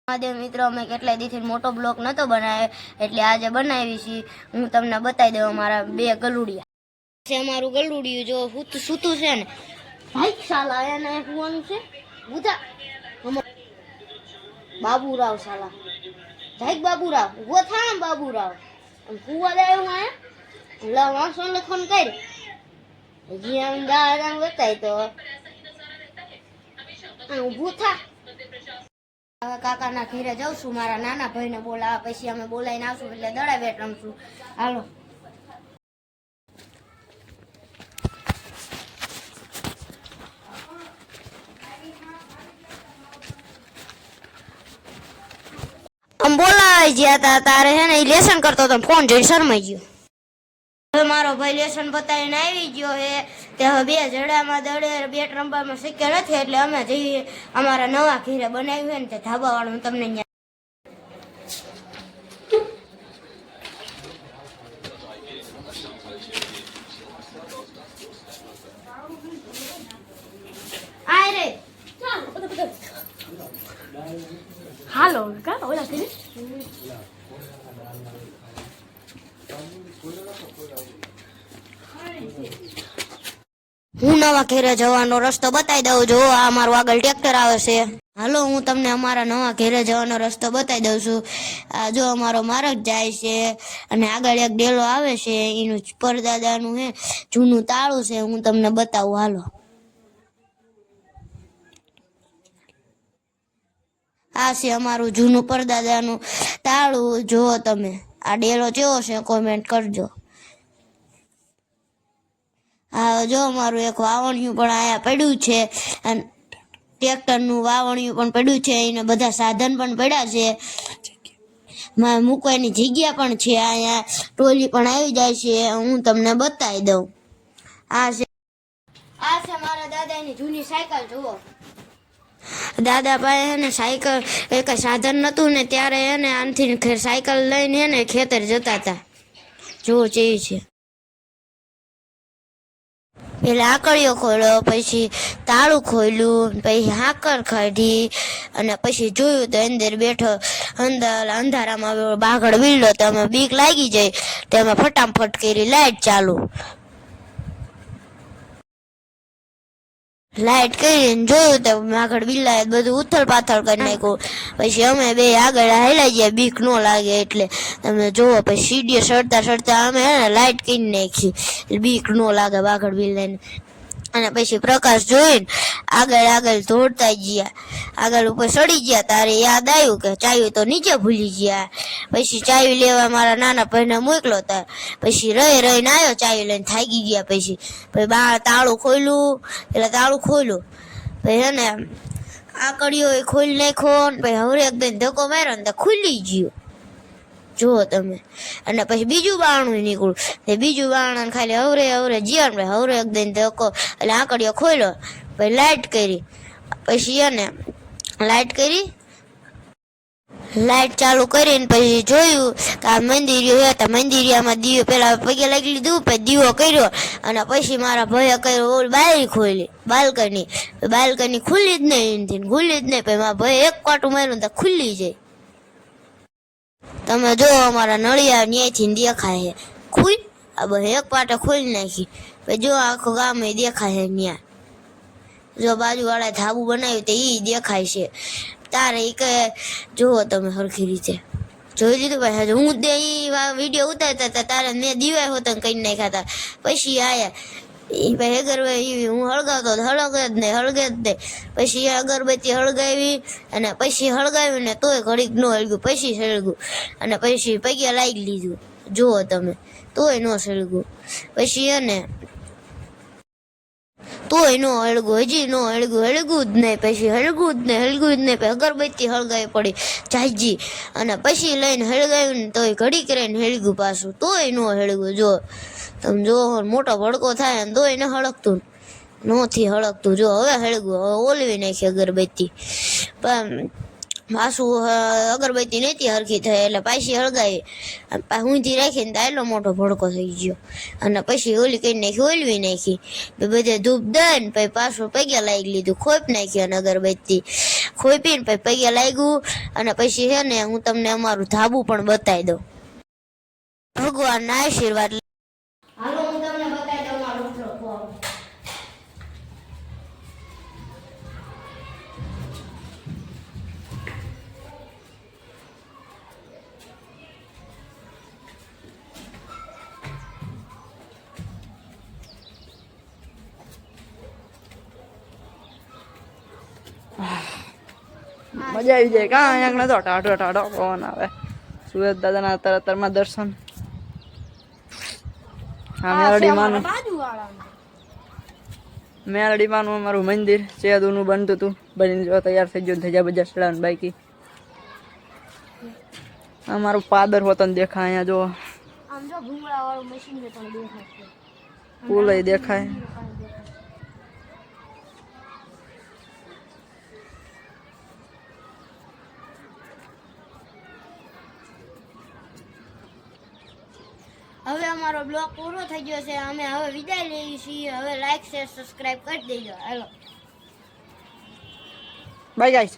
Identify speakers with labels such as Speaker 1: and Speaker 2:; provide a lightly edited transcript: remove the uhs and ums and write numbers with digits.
Speaker 1: મહાદેવ મિત્રો, અમે કેટલાય દીથી મોટો બ્લોક નતો બનાવ્યો એટલે આજે બનાવી છે. હું તમને બતાવી દઉં અમારા બે ગલુડિયા છે. અમારું ગલુડિયું જો સૂતું છે ને ભાઈ સાલા એને હુવાનું છે. બુધા બાબુરાવ સાલા ભાઈ બાબુરાવ ઉભો થા ને બાબુરાવ કુવા દે હું આ લા વાસો લખન કર હજી આમ દાદા બતાય તો ઊભું થા. કાકાના ઘરે જાઉં છું, મારા નાના ભાઈને બોલાવા, પછી અમે બોલાવીને આવશું એટલે દડા બેટ રમશું. હાલો આમ બોલાવી ગયા તા તારે હે ને લેસન કરતો હતો, ફોન જોઈ શરમાઈ ગયો. હવે મારો ભાઈ લેસન બતાવીને આવી ગયો હે તે હવે બે જડામાં દડે બેટ રમવામાં શક્ય નથી એટલે અમે જઈએ અમારા નવા ઘરે બનાવ્યું હોય ને તે ધાબા વાળું તમને
Speaker 2: હાલો કા ઓલા કરી
Speaker 1: હું નવા ઘરે જવાનો રસ્તો બતાવી દઉં. જો આ અમારું આગળ ટ્રેક્ટર આવે છે. હાલો હું તમને અમારા નવા ઘરે જવાનો રસ્તો બતાવી દઉં છું. આ જો અમારો માર્ગ જાય છે અને આગળ એક ડેલો આવે છે, એનું પરદાદાનું હે જૂનું તાળું છે. હું તમને બતાવું. હાલો આ છે અમારું જૂનું પરદાદાનું તાળું. જુઓ તમે આ ડેલો કેવો છે કોમેન્ટ કરજો. હા જો અમારું એક વાવણિયું પણ અહીંયા પડ્યું છે અને ટ્રેક્ટરનું વાવણિયું પણ પડ્યું છે. એને બધા સાધન પણ પડ્યા છે, મૂકવાની જગ્યા પણ છે. અહીંયા ટોલી પણ આવી જાય છે. હું તમને બતાવી દઉં. આ છે મારા દાદાની જૂની સાયકલ. જુઓ દાદા પાસે એને સાયકલ એક સાધન નતું ને ત્યારે એને આનથી સાયકલ લઈને એને ખેતર જતા હતા. જુઓ જેવી છે. પેલા આકડીઓ ખોલ્યો, પછી તાળું ખોલ્યું, પછી હાકર કાઢી અને પછી જોયું તો અંદર બેઠો અંધારામાં બાગડ વીળ્યો તો અમે બીક લાગી જાય તો અમે ફટાફટ કરી લાઈટ ચાલુ. લાઈટ કરીને જોયું તો આગળ બિલ્લાએ બધું ઉથલ પાથલ કરી નાખ્યું. પછી અમે બે આગળ હાલ્યા ગયા બીક ન લાગે એટલે. તમે જોવો પછી સીડીએ ચડતા અમે લાઈટ કરી નાખી બીક ન લાગે આગળ બિલ્લાને. અને પછી પ્રકાશ જોઈને આગળ દોડતા ગયા. આગળ ઉપર ચડી ગયા તારે યાદ આવ્યું કે ચાવી તો નીચે ભૂલી ગયા. પછી ચાવી લેવા મારા નાના ભાઈને મોકલો તા. પછી રહીને આવ્યો ચાવી લઈને થાકી ગયા. પછી તાળું ખોલ્યું પછી હે ને આકડીઓ ખોલી નાખ્યો ને પછી હવરે એકદમ ધક્કો માર્યો ને ખુલી ગયો. જુઓ તમે. અને પછી બીજું બારણું નીકળ્યું તે બીજું બારણા ખાલી હવરે જીવન ભાઈ હવરે એકદમ ધક્કો એટલે આકડીઓ ખોલ્યો. પછી લાઈટ કરી, પછી એને લાઈટ ચાલુ કરીને પછી જોયું કે આ મંદિર હતા. મંદિરિયામાં દીવો પેલા પગે લાગી લીધું, પછી દીવો કર્યો અને પછી મારા ભાઈએ કર્યો બારી ખોલી બાલ્કની ખુલ્લી જ નહીં. પછી મારા ભાઈ એક પાટું માર્યું તો ખુલ્લી જાય. તમે જો અમારા નળિયા ન્યાયથી દેખાય ખુલ આ ભાઈ એક પાટે ખોલી નાખી. પછી જો આખું ગામ દેખાય ન્યા. જો બાજુવાળા ધાબુ બનાવ્યું તો એ દેખાય છે. તારે એ કહે જુઓ તમે સરખી રીતે જોઈ લીધું. ભાઈ હું વિડીયો ઉતારતા હતા તારે મેં દીવાય હોત કરી નાખ્યા હતા. પછી આયા એ ભાઈ અગરબત્તી હું હળગાવતો હળગે જ નહીં. પછી અગરબત્તી હળગાવી અને પછી હળગાવ્યું ને તોય ઘડીક ન હળગ્યું. પછી સળગ્યું અને પછી પગે લાગી લીધું. જુઓ તમે તોય ન સળગ્યું. પછી એને તોય ન હળગું, હજી ન હળગું જ નહીં. પછી હળગું જ નહીં. પછી અગરબત્તી હળગાવી પડી જાજી અને પછી લઈને હળગાવ્યું ને તોય ઘડીક રહીને હળગ્યું પાછું. તોય ન હળગું. જો તમે જો મોટો ભડકો થાય ને તોય ન હળગતું નથી હળગતું. જો હવે હળગું. હવે ઓલવી નાખી અગરબત્તી. પણ પાછું અગરબત્તી નહોતી હરખી થઈ એટલે પાછી હળગાવી ઊંધી રાખીને તો આટલો મોટો ભડકો થઈ ગયો અને પછી ઓલી કરી નાખી ઓલવી નાખી બધે ધૂપ દઈને પછી પાછું પગે લાગી લીધું ખોપ નાખી અને અગરબત્તી ખોપીને પછી પગે લાગ્યું અને પછી છે ને હું તમને અમારું ધાબુ પણ બતાવી દઉં ભગવાનના આશીર્વાદ હાલો હું તમને બતાવી દઉં મારું ફોર્મ
Speaker 3: મજા આવી જાય કા અહીંયા તો ટાઢો ટાઢો પવન આવે સુરત દાદાના અત્યારમાં દર્શન હા મેલડીમાંનું અમારું મંદિર ચેદુનું બનતું હતું બનીને જો તૈયાર થઈ ગયું ધજા બજા ચડાવવાનું બાકી અમારું પાદર હોતન દેખાય અહીંયા જો
Speaker 2: આમ જો ભૂંગળા વાળું મશીન છે પણ દેખાય
Speaker 3: પુલ દેખાય
Speaker 1: હવે અમારો બ્લોગ પૂરો થઈ ગયો છે અમે હવે વિદાય લઈએ છીએ હવે લાઈક શેર સબસ્ક્રાઇબ કરી દેજો હાલો
Speaker 3: બાય ગાઈસ